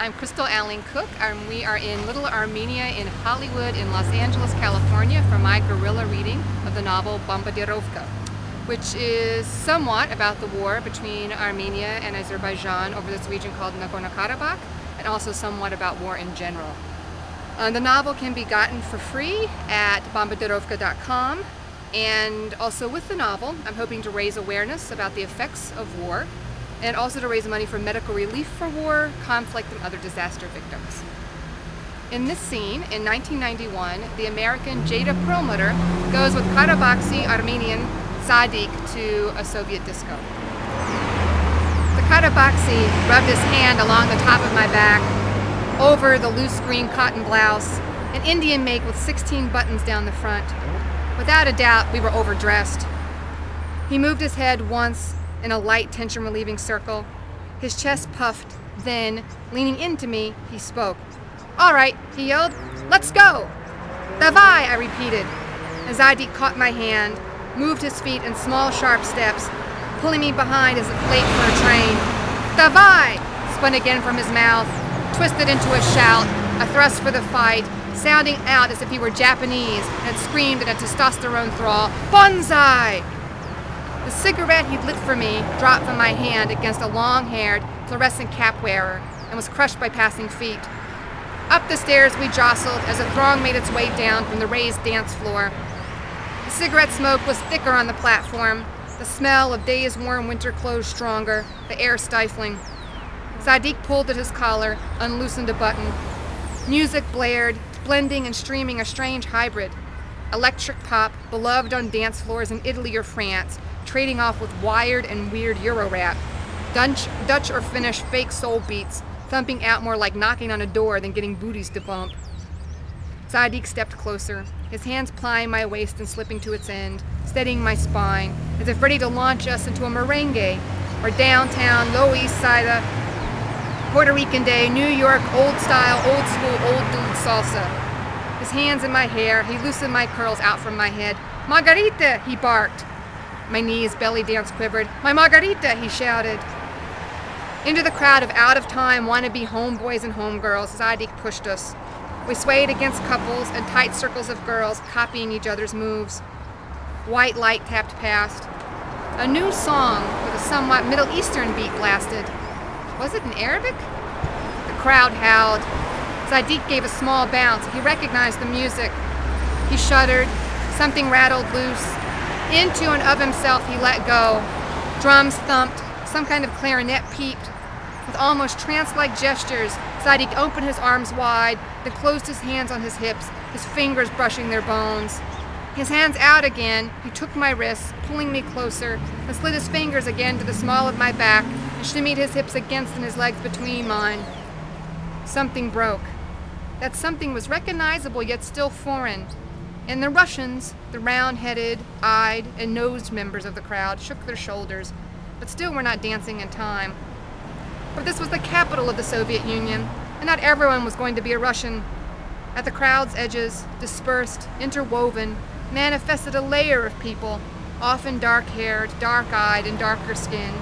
I'm Crystal Allen Cook, and we are in Little Armenia in Hollywood in Los Angeles, California for my guerrilla reading of the novel Bombardirovka, which is somewhat about the war between Armenia and Azerbaijan over this region called Nagorno-Karabakh, and also somewhat about war in general. The novel can be gotten for free at bombardirovka.com, and also with the novel I'm hoping to raise awareness about the effects of war and also to raise money for medical relief for war, conflict, and other disaster victims. In this scene, in 1991, the American Jada Perlmutter goes with Karabakhsi Armenian Sadiq to a Soviet disco. The Karabakhsi rubbed his hand along the top of my back, over the loose green cotton blouse, an Indian make with 16 buttons down the front. Without a doubt, we were overdressed. He moved his head once in a light tension-relieving circle. His chest puffed, then, leaning into me, he spoke. "All right," he yelled, "let's go!" "Davai," I repeated. As Sadiq caught my hand, moved his feet in small, sharp steps, pulling me behind as if late for a train. "Davai!" spun again from his mouth, twisted into a shout, a thrust for the fight, sounding out as if he were Japanese and had screamed in a testosterone thrall, "Bonsai!" The cigarette he'd lit for me dropped from my hand against a long-haired, fluorescent cap wearer and was crushed by passing feet. Up the stairs we jostled as a throng made its way down from the raised dance floor. The cigarette smoke was thicker on the platform, the smell of days-worn winter clothes stronger, the air stifling. Sadiq pulled at his collar, unloosened a button. Music blared, blending and streaming a strange hybrid. Electric pop, beloved on dance floors in Italy or France, trading off with wired and weird Euro rap. Dutch or Finnish fake soul beats, thumping out more like knocking on a door than getting booties to bump. Sadiq stepped closer, his hands plying my waist and slipping to its end, steadying my spine, as if ready to launch us into a merengue, or downtown, Lower East Side, Puerto Rican Day, New York, old style, old school, old dude salsa. His hands in my hair, he loosened my curls out from my head. "Margarita!" he barked. My knees, belly dance quivered. "My Margarita!" he shouted. Into the crowd of out-of-time wannabe homeboys and homegirls, Sadiq pushed us. We swayed against couples and tight circles of girls, copying each other's moves. White light tapped past. A new song with a somewhat Middle Eastern beat blasted. Was it in Arabic? The crowd howled. Sadiq gave a small bounce. He recognized the music. He shuddered. Something rattled loose. Into and of himself he let go. Drums thumped. Some kind of clarinet peeped. With almost trance-like gestures, Sadiq opened his arms wide, then closed his hands on his hips, his fingers brushing their bones. His hands out again, he took my wrists, pulling me closer, and slid his fingers again to the small of my back, and shimmied his hips against and his legs between mine. Something broke. That something was recognizable yet still foreign. And the Russians, the round-headed, eyed, and nosed members of the crowd, shook their shoulders, but still were not dancing in time. But this was the capital of the Soviet Union, and not everyone was going to be a Russian. At the crowd's edges, dispersed, interwoven, manifested a layer of people, often dark-haired, dark-eyed, and darker skinned.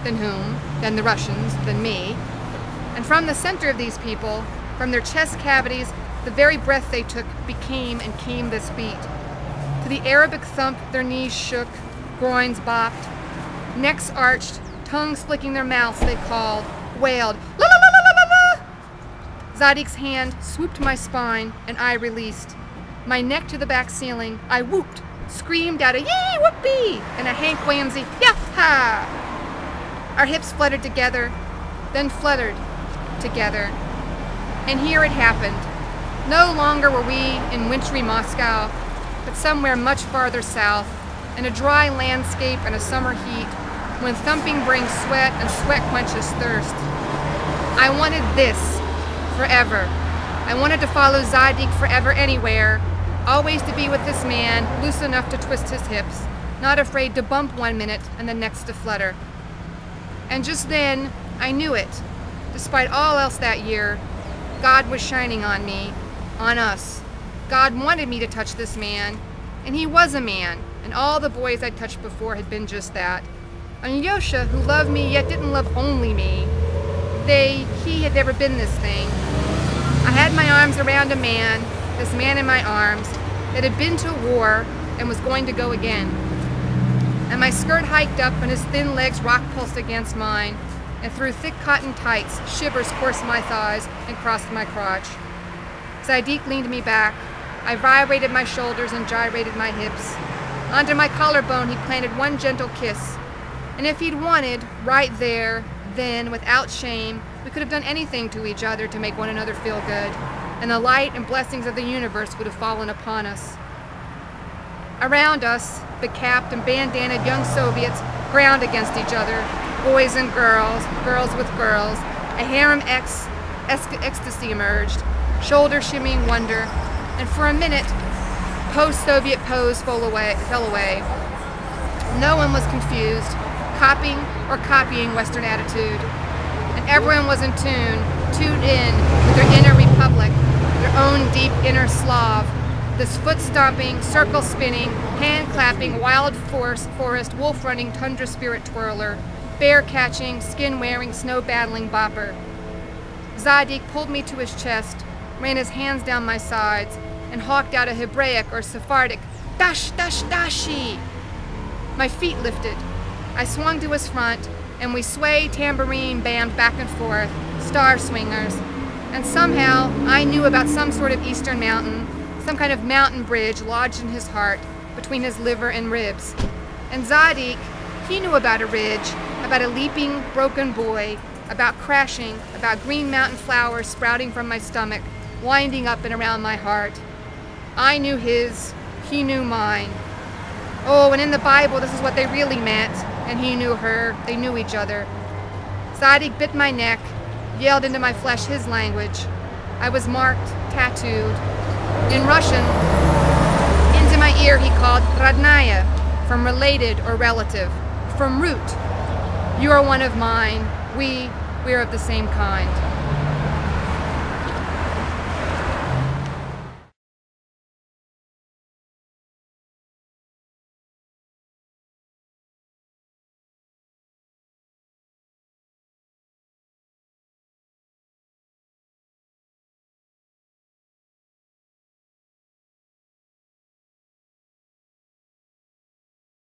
Than whom? Than the Russians, than me. And from the center of these people, from their chest cavities, the very breath they took became and came this beat. To the Arabic thump, their knees shook, groins bopped, necks arched, tongues flicking their mouths, they called, wailed, "La la la la la la la!" Sadiq's hand swooped my spine, and I released. My neck to the back ceiling, I whooped, screamed out a yee whoopee, and a Hank Williamsy yah-ha! Our hips fluttered together, then fluttered together. And here it happened. No longer were we in wintry Moscow, but somewhere much farther south, in a dry landscape and a summer heat, when thumping brings sweat and sweat quenches thirst. I wanted this forever. I wanted to follow Sadiq forever anywhere, always to be with this man, loose enough to twist his hips, not afraid to bump one minute and the next to flutter. And just then, I knew it. Despite all else that year, God was shining on me, on us. God wanted me to touch this man, and he was a man, and all the boys I'd touched before had been just that. Alyosha, who loved me yet didn't love only me, he had never been this thing. I had my arms around a man, this man in my arms, that had been to war and was going to go again. And my skirt hiked up and his thin legs rock-pulsed against mine, and through thick cotton tights, shivers coursed my thighs and crossed my crotch. Zadig leaned me back. I vibrated my shoulders and gyrated my hips. Onto my collarbone he planted one gentle kiss. And if he'd wanted, right there, then, without shame, we could have done anything to each other to make one another feel good, and the light and blessings of the universe would have fallen upon us. Around us, becapped and bandanaed young Soviets ground against each other, boys and girls, girls with girls. A harem ecstasy emerged, shoulder shimmying wonder, and for a minute, post-Soviet pose fell away. No one was confused, copying Western attitude, and everyone was in tune, tuned in with their inner republic, their own deep inner Slav, this foot-stomping, circle-spinning, hand-clapping, wild forest, wolf-running tundra spirit twirler, bear-catching, skin-wearing, snow-battling bopper. Zadig pulled me to his chest, ran his hands down my sides, and hawked out a Hebraic or Sephardic, dash, dash, dashi. My feet lifted. I swung to his front, and we swayed, tambourine, bammed back and forth, star swingers. And somehow, I knew about some sort of eastern mountain, some kind of mountain bridge lodged in his heart, between his liver and ribs. And Zadig, he knew about a ridge, about a leaping, broken boy, about crashing, about green mountain flowers sprouting from my stomach, winding up and around my heart. I knew his, he knew mine. Oh, and in the Bible, this is what they really meant, and he knew her, they knew each other. Zadig bit my neck, yelled into my flesh his language. I was marked, tattooed. In Russian, into my ear he called Radnaya, from related or relative, from root. You are one of mine, we are of the same kind.